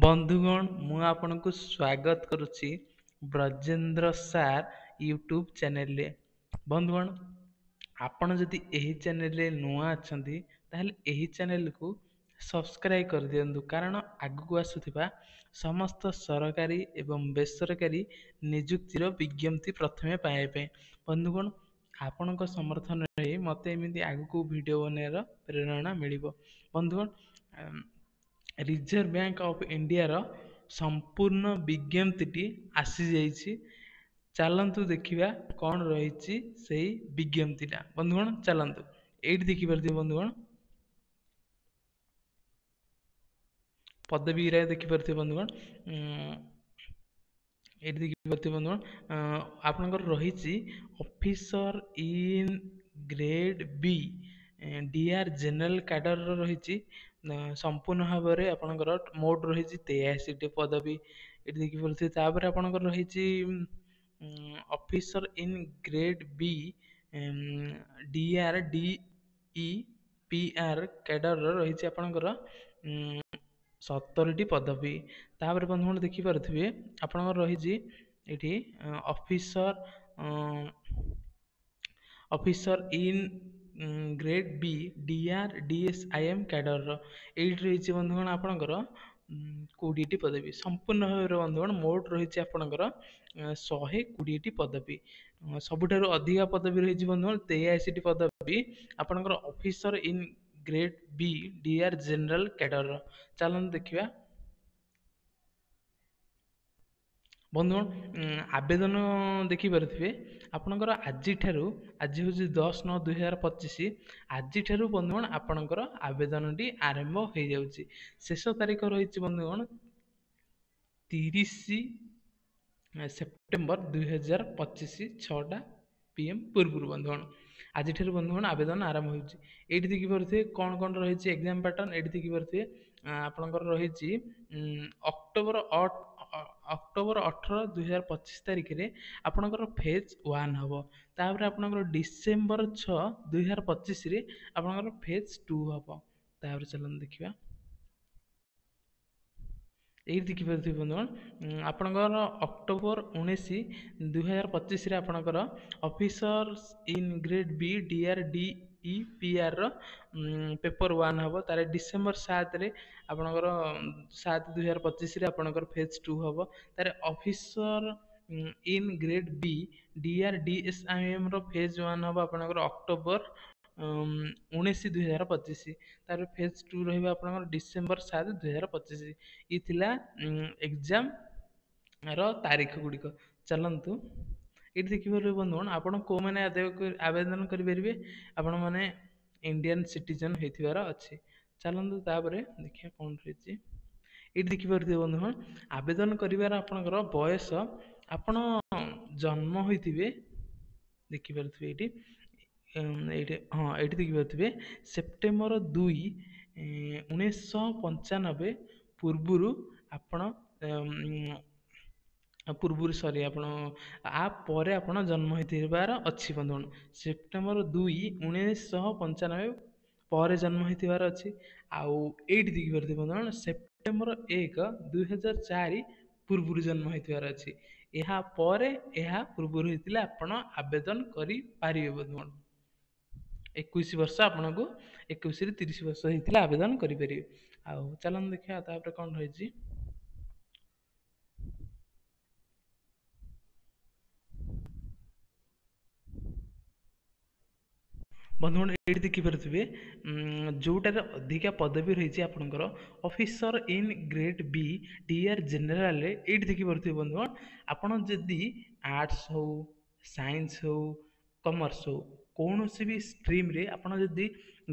ବନ୍ଧୁଗଣ ମୁଁ ଆପଣଙ୍କୁ ସ୍ୱାଗତ କରୁଛି ବ୍ରଜେନ୍ଦ୍ର ସାର୍ ୟୁଟ୍ୟୁବ୍ ଚ୍ୟାନେଲରେ। ବନ୍ଧୁଗଣ, ଆପଣ ଯଦି ଏହି ଚ୍ୟାନେଲରେ ନୂଆ ଅଛନ୍ତି ତାହେଲେ ଏହି ଚ୍ୟାନେଲକୁ ସବସ୍କ୍ରାଇବ୍ କରିଦିଅନ୍ତୁ, କାରଣ ଆଗକୁ ଆସୁଥିବା ସମସ୍ତ ସରକାରୀ ଏବଂ ବେସରକାରୀ ନିଯୁକ୍ତିର ବିଜ୍ଞପ୍ତି ପ୍ରଥମେ ପାଇବା ପାଇଁ। ବନ୍ଧୁଗଣ, ଆପଣଙ୍କ ସମର୍ଥନରେ ମୋତେ ଏମିତି ଆଗକୁ ଭିଡ଼ିଓ ବନେଇବାର ପ୍ରେରଣା ମିଳିବ। ବନ୍ଧୁଗଣ, ରିଜର୍ଭ ବ୍ୟାଙ୍କ ଅଫ୍ ଇଣ୍ଡିଆର ସମ୍ପୂର୍ଣ୍ଣ ବିଜ୍ଞପ୍ତିଟି ଆସିଯାଇଛି। ଚାଲନ୍ତୁ ଦେଖିବା କ'ଣ ରହିଛି ସେଇ ବିଜ୍ଞପ୍ତିଟା। ବନ୍ଧୁଗଣ ଚାଲନ୍ତୁ, ଏଇଠି ଦେଖିପାରୁଥିବେ ବନ୍ଧୁଗଣ, ପଦବୀ ଗୁରା ଦେଖିପାରୁଥିବେ ବନ୍ଧୁଗଣ। ଏଇଠି ଦେଖିପାରୁଥିବେ ବନ୍ଧୁଗଣ, ଆପଣଙ୍କର ରହିଛି officer in grade B DR general କ୍ୟାଡରର ରହିଛି। ସମ୍ପୂର୍ଣ୍ଣ ଭାବରେ ଆପଣଙ୍କର ମୋଟ ରହିଛି 83ଟି ପଦବୀ ଏଠି ଦେଖିପାରୁଥିବେ। ତାପରେ ଆପଣଙ୍କର ରହିଛି officer in grade B DR DE PR କ୍ୟାଡରର ରହିଛି ଆପଣଙ୍କର 70ଟି ପଦବୀ। ତାପରେ ବନ୍ଧୁଗଣ ଦେଖିପାରୁଥିବେ ଆପଣଙ୍କର ରହିଛି ଏଠି officer in grade B DR DSIM କ୍ୟାଡରର ଏଇଠି ରହିଛି ବନ୍ଧୁଗଣ ଆପଣଙ୍କର 20ଟି ପଦବୀ। ସମ୍ପୂର୍ଣ୍ଣ ଭାବରେ ବନ୍ଧୁଗଣ ମୋଟ ରହିଛି ଆପଣଙ୍କର 120ଟି ପଦବୀ। ସବୁଠାରୁ ଅଧିକା ପଦବୀ ରହିଛି ବନ୍ଧୁଗଣ 83ଟି ପଦବୀ ଆପଣଙ୍କର officer in grade B DR general କ୍ୟାଡରର। ଚାଲନ୍ତୁ ଦେଖିବା ବନ୍ଧୁଗଣ, ଆବେଦନ ଦେଖିପାରୁଥିବେ ଆପଣଙ୍କର ଆଜି ହେଉଛି 10/9/2025। ଆଜିଠାରୁ ବନ୍ଧୁଗଣ ଆପଣଙ୍କର ଆବେଦନଟି ଆରମ୍ଭ ହେଇଯାଉଛି। ଶେଷ ତାରିଖ ରହିଛି ବନ୍ଧୁଗଣ 30 ସେପ୍ଟେମ୍ବର 2025 6ଟା PM ପୂର୍ବରୁ। ବନ୍ଧୁଗଣ ଆଜିଠାରୁ ବନ୍ଧୁଗଣ ଆବେଦନ ଆରମ୍ଭ ହେଉଛି। ଏଇଠି ଦେଖିପାରୁଥିବେ କ'ଣ କ'ଣ ରହିଛି ଏକ୍ଜାମ୍ ପ୍ୟାଟର୍ନ। ଏଇଠି ଦେଖିପାରୁଥିବେ ଆପଣଙ୍କର ରହିଛି ଅକ୍ଟୋବର 18 2025 ତାରିଖରେ ଆପଣଙ୍କର ଫେଜ୍ 1 ହେବ। ତାପରେ ଆପଣଙ୍କର ଡିସେମ୍ବର 6 2025ରେ ଆପଣଙ୍କର ଫେଜ୍ 2 ହେବ। ତାପରେ ଚାଲନ୍ତୁ ଦେଖିବା, ଏଇଠି ଦେଖିପାରୁଥିବେ ବନ୍ଧୁଗଣ ଆପଣଙ୍କର ଅକ୍ଟୋବର 19 2025ରେ ଆପଣଙ୍କର officer in grade B DR DE ପିଆର୍ର ପେପର 1 ହେବ। ତାର ଡିସେମ୍ବର 7ରେ ଆପଣଙ୍କର 7/2025ରେ ଆପଣଙ୍କର ଫେଜ୍ 2 ହେବ। ତାର officer in grade B DR ଡିଏସ୍ଆଇଏମ୍ର ଫେଜ୍ 1 ହେବ ଆପଣଙ୍କର ଅକ୍ଟୋବର 19 2025। ତାପରେ ଫେଜ୍ 2 ରହିବ ଆପଣଙ୍କର ଡିସେମ୍ବର 7 2025। ଇଏ ଥିଲା ଏକ୍ଜାମ୍ର ତାରିଖ ଗୁଡ଼ିକ। ଚାଲନ୍ତୁ ଏଇଠି ଦେଖିପାରିବେ ବନ୍ଧୁଗଣ ଆପଣ କେଉଁମାନେ ଆବେଦନ କରିପାରିବେ। ଆପଣମାନେ ଇଣ୍ଡିଆନ୍ ସିଟିଜେନ୍ ହେଇଥିବାର ଅଛି। ଚାଲନ୍ତୁ ତାପରେ ଦେଖିବା କ'ଣ ରହିଛି। ଏଇଠି ଦେଖିପାରୁଥିବେ ବନ୍ଧୁଗଣ ଆବେଦନ କରିବାର ଆପଣଙ୍କର ବୟସ, ଆପଣ ଜନ୍ମ ହୋଇଥିବେ ଦେଖିପାରୁଥିବେ ଏଇଠି ଏଇଠି ଦେଖିପାରୁଥିବେ ସେପ୍ଟେମ୍ବର 2 1995 ପୂର୍ବରୁ ଆପଣ ଆପଣ ଆ ପରେ ଆପଣ ଜନ୍ମ ହୋଇଥିବାର ଅଛି। ବନ୍ଧୁଗଣ ସେପ୍ଟେମ୍ବର 2 1995 ପରେ ଜନ୍ମ ହୋଇଥିବାର ଅଛି। ଆଉ ଏଇଠି ଦେଖିପାରୁଥିବେ ବନ୍ଧୁଗଣ ସେପ୍ଟେମ୍ବର 1 2004 ପୂର୍ବରୁ ଜନ୍ମ ହୋଇଥିବାର ଅଛି। ଏହା ପୂର୍ବରୁ ହେଇଥିଲେ ଆପଣ ଆବେଦନ କରିପାରିବେ। ବନ୍ଧୁଗଣ 21 ବର୍ଷ ଆପଣଙ୍କୁ 21 ରୁ 30 ବର୍ଷ ହେଇଥିଲେ ଆବେଦନ କରିପାରିବେ। ଆଉ ଚାଲନ୍ତୁ ଦେଖିବା ତାପରେ କ'ଣ ରହିଛି। ବନ୍ଧୁଗଣ ଏଇଠି ଦେଖିପାରୁଥିବେ ଯେଉଁଟାରେ ଅଧିକା ପଦବୀ ରହିଛି ଆପଣଙ୍କର officer in grade B DR ଜେନେରାଲରେ। ଏଇଠି ଦେଖିପାରୁଥିବେ ବନ୍ଧୁଗଣ ଆପଣ ଯଦି ଆର୍ଟସ୍ ହଉ, ସାଇନ୍ସ ହଉ, କମର୍ସ ହଉ, କୌଣସି ବି ଷ୍ଟ୍ରିମ୍ରେ ଆପଣ ଯଦି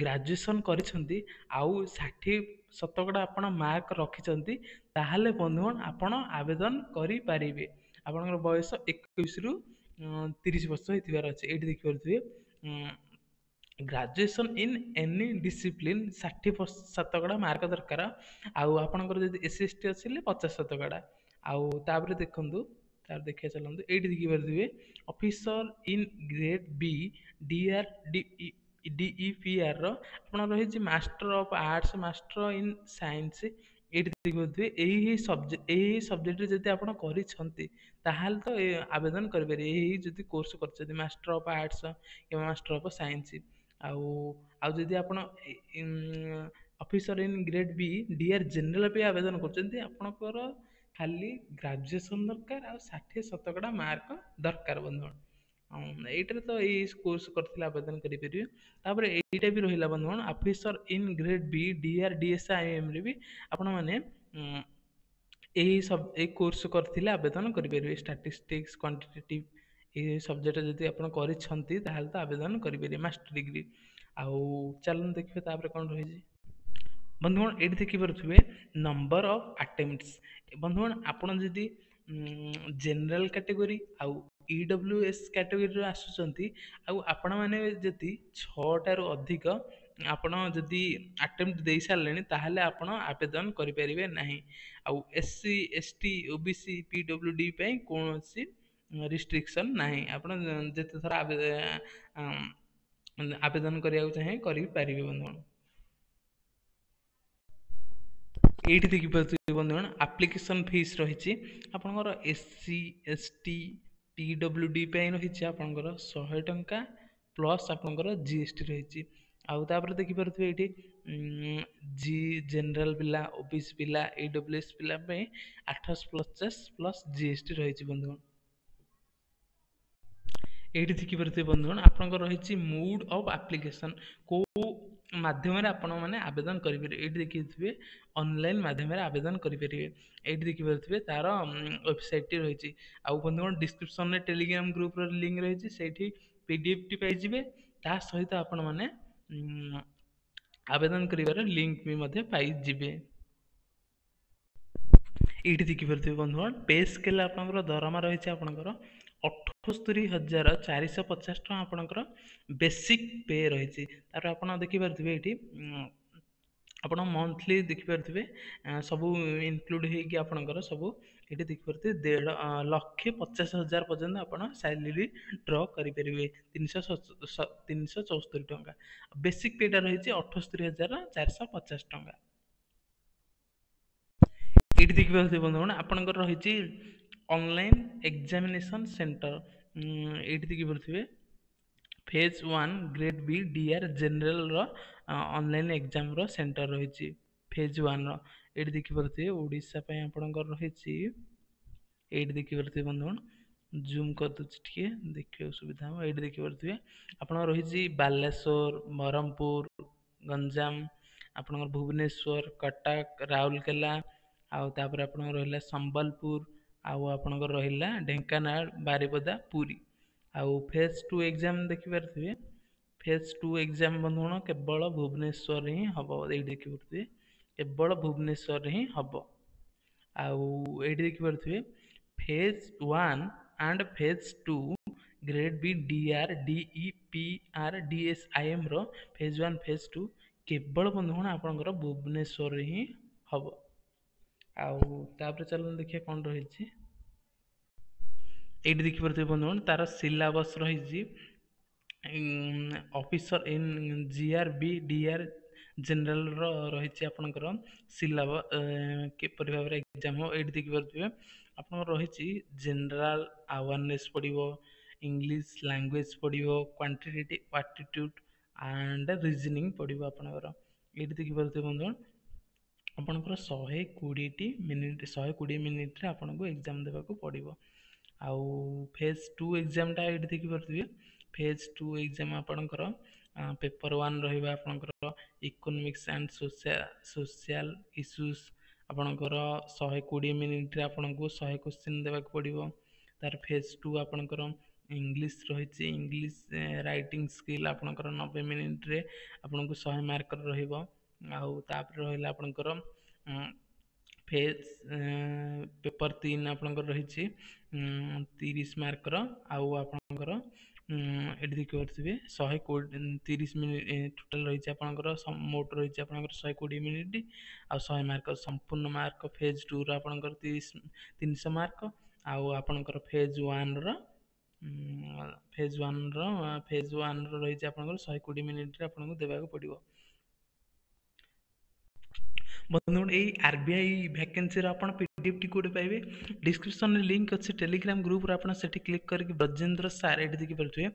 ଗ୍ରାଜୁଏସନ୍ କରିଛନ୍ତି ଆଉ 60% ଆପଣ ମାର୍କ ରଖିଛନ୍ତି, ତାହେଲେ ବନ୍ଧୁଗଣ ଆପଣ ଆବେଦନ କରିପାରିବେ। ଆପଣଙ୍କର ବୟସ 21 ରୁ 30 ବର୍ଷ ହେଇଥିବାର ଅଛି। ଏଇଠି ଦେଖିପାରୁଥିବେ graduation in any discipline 60% mark ଦରକାର। ଆଉ ଆପଣଙ୍କର ଯଦି SC/ST ଅଛି ହେଲେ 50%। ଆଉ ତାପରେ ଦେଖନ୍ତୁ, ତାପରେ ଦେଖିବା ଚାଲନ୍ତୁ ଏଇଠି ଦେଖିପାରୁଥିବେ officer in grade B DR DEPR ର ଆପଣ ରହିଛି master of arts, master in science, ଏଇଠି ଦେଖିପାରୁଥିବେ ଏଇ ସବଜେକ୍ଟରେ ଯଦି ଆପଣ କରିଛନ୍ତି ତାହେଲେ ତ ଆବେଦନ କରିପାରିବେ। ଏଇ ଯଦି କୋର୍ସ କରିଛନ୍ତି ମାଷ୍ଟର ଅଫ୍ ଆର୍ଟସ କିମ୍ବା ମାଷ୍ଟର ଅଫ୍ ସାଇନ୍ସ। ଆଉ ଆଉ ଯଦି ଆପଣ officer in grade B DR general ପାଇଁ ଆବେଦନ କରୁଛନ୍ତି, ଆପଣଙ୍କର ଖାଲି ଗ୍ରାଜୁଏସନ୍ ଦରକାର ଆଉ 60 ଶତକଡ଼ା ମାର୍କ ଦରକାର ବନ୍ଧୁଗଣ। ଏଇଟାରେ ତ ଏଇ କୋର୍ସ କରିଥିଲେ ଆବେଦନ କରିପାରିବେ। ତାପରେ ଏଇଟା ବି ରହିଲା ବନ୍ଧୁଗଣ, officer in grade B DR DSIM ରେ ବି ଆପଣମାନେ ଏଇ କୋର୍ସ କରିଥିଲେ ଆବେଦନ କରିପାରିବେ। ଷ୍ଟାଟିଷ୍ଟିକ୍ସ କ୍ୱାଣ୍ଟିଟେଟିଭ୍ ଏଇ ସବଜେକ୍ଟ ଯଦି ଆପଣ କରିଛନ୍ତି ତାହେଲେ ତ ଆବେଦନ କରିପାରିବେ ମାଷ୍ଟର ଡିଗ୍ରୀ। ଆଉ ଚାଲନ୍ତୁ ଦେଖିବା ତାପରେ କଣ ରହିଛି। ବନ୍ଧୁଗଣ ଏଇଠି ଦେଖିପାରୁଥିବେ ନମ୍ବର ଅଫ୍ ଆଟେମ୍ପ୍ଟସ୍। ବନ୍ଧୁଗଣ ଆପଣ ଯଦି ଜେନେରାଲ କ୍ୟାଟେଗୋରୀ ଆଉ EWS କ୍ୟାଟେଗୋରୀରୁ ଆସୁଛନ୍ତି, ଆଉ ଆପଣମାନେ ଯଦି 6ଟାରୁ ଅଧିକ ଆପଣ ଯଦି ଆଟେମ୍ପ୍ଟ ଦେଇ ସାରିଲେଣି ତାହେଲେ ଆପଣ ଆବେଦନ କରିପାରିବେ ନାହିଁ। ଆଉ SC ST OBC PWD ପାଇଁ କୌଣସି ରିଷ୍ଟ୍ରିକ୍ସନ୍ ନାହିଁ। ଆପଣ ଯେତେଥର ଆବେଦନ କରିବାକୁ ଚାହେଁ କରିପାରିବେ ବନ୍ଧୁଗଣ। ଏଇଠି ଦେଖିପାରୁଥିବେ ବନ୍ଧୁଗଣ ଆପ୍ଲିକେସନ୍ ଫିସ୍ ରହିଛି ଆପଣଙ୍କର SC ST PWD ପାଇଁ ରହିଛି ଆପଣଙ୍କର 100 ଟଙ୍କା ପ୍ଲସ୍ ଆପଣଙ୍କର GST ରହିଛି। ଆଉ ତାପରେ ଦେଖିପାରୁଥିବେ ଏଇଠି ଜି ଜେନେରାଲ ପିଲା OBC ପିଲା EWS ପିଲା ପାଇଁ 850 ପ୍ଲସ୍ GST ରହିଛି ବନ୍ଧୁଗଣ। ଏଇଠି ଦେଖିପାରୁଥିବେ ବନ୍ଧୁଗଣ ଆପଣଙ୍କର ରହିଛି ମୁଡ୍ ଅଫ୍ ଆପ୍ଲିକେସନ୍, କୋଉ ମାଧ୍ୟମରେ ଆପଣମାନେ ଆବେଦନ କରିପାରିବେ। ଏଇଠି ଦେଖିଥିବେ ଅନଲାଇନ୍ ମାଧ୍ୟମରେ ଆବେଦନ କରିପାରିବେ। ଏଇଠି ଦେଖିପାରୁଥିବେ ତାର ୱେବସାଇଟଟି ରହିଛି। ଆଉ ବନ୍ଧୁଗଣ ଡିସ୍କ୍ରିପସନରେ ଟେଲିଗ୍ରାମ ଗ୍ରୁପର ଲିଙ୍କ ରହିଛି, ସେଇଠି PDF ଟି ପାଇଯିବେ। ତା ସହିତ ଆପଣମାନେ ଆବେଦନ କରିବାର ଲିଙ୍କ ବି ମଧ୍ୟ ପାଇଯିବେ। ଏଇଠି ଦେଖିପାରୁଥିବେ ବନ୍ଧୁଗଣ ପେ ସ୍କେଲ୍ ଆପଣଙ୍କର ଦରମା ରହିଛି ଆପଣଙ୍କର 78,450 ଟଙ୍କା ଆପଣଙ୍କର ବେସିକ୍ ପେ ରହିଛି। ତାପରେ ଆପଣ ଦେଖିପାରୁଥିବେ ଏଇଠି ଆପଣ ମନ୍ଥଲି ଦେଖିପାରୁଥିବେ ସବୁ ଇନକ୍ଲୁଡ ହେଇକି ଆପଣଙ୍କର ସବୁ ଏଠି ଦେଖିପାରୁଥିବେ 1,50,000 ପର୍ଯ୍ୟନ୍ତ ଆପଣ ସାଲାରୀ ଡ୍ର କରିପାରିବେ। 374 ଟଙ୍କା। ବେସିକ୍ ପେଟା ରହିଛି 78,450 ଟଙ୍କା। ଏଇଠି ଦେଖିପାରୁଥିବେ ବନ୍ଧୁଗଣ ଆପଣଙ୍କର ରହିଛି ଅନଲାଇନ୍ ଏକ୍ଜାମିନେସନ୍ ସେଣ୍ଟର। ଏଇଠି ଦେଖିପାରୁଥିବେ phase 1 grade B DR ଜେନେରାଲର online ଏକ୍ଜାମର centre ରହିଛି ଫେଜ୍ 1ର। ଏଇଠି ଦେଖିପାରୁଥିବେ ଓଡ଼ିଶା ପାଇଁ ଆପଣଙ୍କର ରହିଛି। ଏଇଠି ଦେଖିପାରୁଥିବେ ବନ୍ଧୁଗଣ ଜୁମ୍ କରିଦେଉଛି ଟିକେ ଦେଖିବାକୁ ସୁବିଧା ହେବ। ଏଇଠି ଦେଖିପାରୁଥିବେ ଆପଣଙ୍କର ରହିଛି ବାଲେଶ୍ୱର, ବ୍ରହ୍ମପୁର, ଗଞ୍ଜାମ, ଆପଣଙ୍କର ଭୁବନେଶ୍ୱର, କଟକ, ରାଉରକେଲା, ଆଉ ତାପରେ ଆପଣଙ୍କର ରହିଲା ସମ୍ବଲପୁର, ଆଉ ଆପଣଙ୍କର ରହିଲା ଢେଙ୍କାନାଳ, ବାରିପଦା, ପୁରୀ। ଆଉ ଫେଜ୍ 2 ଏକ୍ଜାମ ଦେଖିପାରୁଥିବେ ଫେଜ୍ 2 ଏକ୍ଜାମ ବନ୍ଧୁଗଣ କେବଳ ଭୁବନେଶ୍ୱରରେ ହିଁ ହେବ। ଏଇଠି ଦେଖିପାରୁଥିବେ କେବଳ ଭୁବନେଶ୍ୱରରେ ହିଁ ହେବ। ଆଉ ଏଇଠି ଦେଖିପାରୁଥିବେ phase 1 and phase 2 grade B DR DEPR DSIM ର ଫେଜ୍ 1 ଫେଜ୍ 2 କେବଳ ବନ୍ଧୁଗଣ ଆପଣଙ୍କର ଭୁବନେଶ୍ୱରରେ ହିଁ ହେବ। ଆଉ ତାପରେ ଚାଲନ୍ତୁ ଦେଖିବା କଣ ରହିଛି। ଏଇଠି ଦେଖିପାରୁଥିବେ ବନ୍ଧୁଗଣ ତାର ସିଲାବସ୍ ରହିଛି ଅଫିସର ଇନ୍ GRB DR ଜେନେରାଲର ରହିଛି ଆପଣଙ୍କର କିପରି ଭାବରେ ଏକ୍ଜାମ ହେବ। ଏଇଠି ଦେଖିପାରୁଥିବେ ଆପଣଙ୍କର ରହିଛି ଜେନେରାଲ ଆୱାରନେସ୍ ପଡ଼ିବ, ଇଂଲିଶ ଲାଙ୍ଗୁଏଜ ପଡ଼ିବ, କ୍ୱାଣ୍ଟିଟେଟିଭ୍ ଆପ୍ଟିଟ୍ୟୁଡ୍ ଆଣ୍ଡ ରିଜନିଂ ପଡ଼ିବ ଆପଣଙ୍କର। ଏଇଠି ଦେଖିପାରୁଥିବେ ବନ୍ଧୁଗଣ ଆପଣଙ୍କର 120 ମିନିଟରେ ଆପଣଙ୍କୁ ଏକ୍ଜାମ ଦେବାକୁ ପଡ଼ିବ। ଆଉ ଫେଜ୍ 2 ଏକ୍ଜାମଟା ଏଇଠି ଦେଖିପାରୁଥିବେ ଫେଜ୍ 2 ଏକ୍ଜାମ ଆପଣଙ୍କର ପେପର 1 ରହିବ ଆପଣଙ୍କର ଇକୋନୋମିକ୍ସ ଆଣ୍ଡ ସୋସିଆଲ ଇସ୍ୟୁସ୍। ଆପଣଙ୍କର 120 ମିନିଟରେ ଆପଣଙ୍କୁ 100 କ୍ୱେଶ୍ଚିନ୍ ଦେବାକୁ ପଡ଼ିବ। ତାର ଫେଜ୍ 2 ଆପଣଙ୍କର ଇଂଲିଶ ରହିଛି, ଇଂଲିଶ ରାଇଟିଂ ସ୍କିଲ୍ ଆପଣଙ୍କର 90 ମିନିଟରେ ଆପଣଙ୍କୁ 100 ମାର୍କର ରହିବ। ଆଉ ତାପରେ ରହିଲା ଆପଣଙ୍କର ଫେଜ୍ ପେପର 3 ଆପଣଙ୍କର ରହିଛି 30 ମାର୍କର। ଆଉ ଆପଣଙ୍କର ଏଠି ଦେଖିପାରୁଥିବେ 130 ମିନିଟ୍ ଟୋଟାଲ ରହିଛି ଆପଣଙ୍କର ମୋଟ ରହିଛି ଆପଣଙ୍କର 120 ମିନିଟ୍ ଆଉ 100 ମାର୍କ ସମ୍ପୂର୍ଣ୍ଣ ମାର୍କ ଫେଜ୍ 2ର ଆପଣଙ୍କର 300 ମାର୍କ। ଆଉ ଆପଣଙ୍କର ଫେଜ୍ 1ର ରହିଛି ଆପଣଙ୍କର 120 ମିନିଟରେ ଆପଣଙ୍କୁ ଦେବାକୁ ପଡ଼ିବ। ବନ୍ଧୁଗଣ ଏଇ ଆରବିଆଇ ଭ୍ୟାକେନ୍ସିର ଆପଣ ପିଡିଏଫ୍ ଟି କୋଉଠି ପାଇବେ? ଡିସ୍କ୍ରିପ୍ସନରେ ଲିଙ୍କ୍ ଅଛି ଟେଲିଗ୍ରାମ ଗ୍ରୁପରେ, ଆପଣ ସେଠି କ୍ଲିକ୍ କରିକି ବ୍ରଜେନ୍ଦ୍ର ସାର୍ ଏଠି ଦେଖିପାରୁଥିବେ,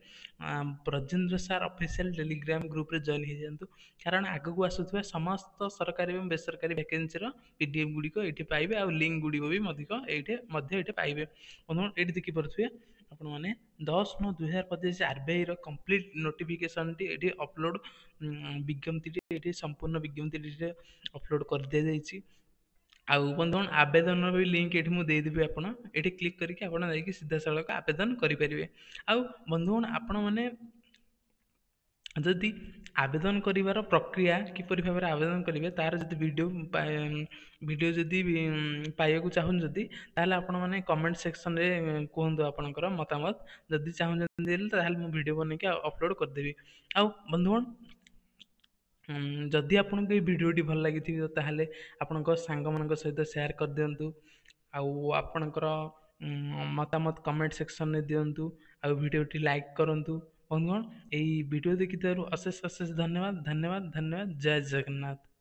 ବ୍ରଜେନ୍ଦ୍ର ସାର୍ ଅଫିସିଆଲ ଟେଲିଗ୍ରାମ ଗ୍ରୁପରେ ଜଏନ୍ ହେଇଯାଆନ୍ତୁ। କାରଣ ଆଗକୁ ଆସୁଥିବା ସମସ୍ତ ସରକାରୀ ଏବଂ ବେସରକାରୀ ଭ୍ୟାକେନ୍ସିର ପିଡିଏଫ୍ ଗୁଡ଼ିକ ଏଇଠି ପାଇବେ, ଆଉ ଲିଙ୍କ୍ ଗୁଡ଼ିକ ବି ମଧ୍ୟ ଏଇଠି ପାଇବେ। ବନ୍ଧୁଗଣ ଏଇଠି ଦେଖିପାରୁଥିବେ ଆପଣମାନେ 10/9/2025 ଆରବିଆଇର କମ୍ପ୍ଲିଟ୍ ନୋଟିଫିକେସନଟି ଏଠି ଅପଲୋଡ଼, ବିଜ୍ଞପ୍ତିଟି ଏଠି ସମ୍ପୂର୍ଣ୍ଣ ବିଜ୍ଞପ୍ତିଟି ଅପଲୋଡ଼ କରିଦିଆଯାଇଛି। ଆଉ ବନ୍ଧୁଗଣ ଆବେଦନର ବି ଲିଙ୍କ୍ ଏଠି ମୁଁ ଦେଇଦେବି, ଆପଣ ଏଠି କ୍ଲିକ୍ କରିକି ଆପଣ ଯାଇକି ସିଧାସଳଖ ଆବେଦନ କରିପାରିବେ। ଆଉ ବନ୍ଧୁଗଣ ଆପଣମାନେ ଯଦି ଆବେଦନ କରିବାର ପ୍ରକ୍ରିୟା କିପରି ଭାବରେ ଆବେଦନ କରିବେ ତାର ଯଦି ଭିଡ଼ିଓ ଯଦି ପାଇବାକୁ ଚାହୁଁଛନ୍ତି, ତାହେଲେ ଆପଣମାନେ କମେଣ୍ଟ ସେକ୍ସନରେ କୁହନ୍ତୁ ଆପଣଙ୍କର ମତାମତ। ଯଦି ଚାହୁଁଛନ୍ତି ତାହେଲେ ମୁଁ ଭିଡ଼ିଓ ବନେଇକି ଅପଲୋଡ଼ କରିଦେବି। ଆଉ ବନ୍ଧୁଗଣ ଯଦି ଆପଣଙ୍କୁ ଏଇ ଭିଡ଼ିଓଟି ଭଲ ଲାଗିଥିବ ତାହେଲେ ଆପଣଙ୍କ ସାଙ୍ଗମାନଙ୍କ ସହିତ ସେୟାର କରିଦିଅନ୍ତୁ। ଆଉ ଆପଣଙ୍କର ମତାମତ କମେଣ୍ଟ ସେକ୍ସନରେ ଦିଅନ୍ତୁ। ଆଉ ଭିଡ଼ିଓଟି ଲାଇକ୍ କରନ୍ତୁ। ବନ୍ଧୁଗଣ ଏଇ ଭିଡ଼ିଓ ଦେଖିଥିବାରୁ ଅଶେଷ ଅଶେଷ ଧନ୍ୟବାଦ। ଜୟ ଜଗନ୍ନାଥ।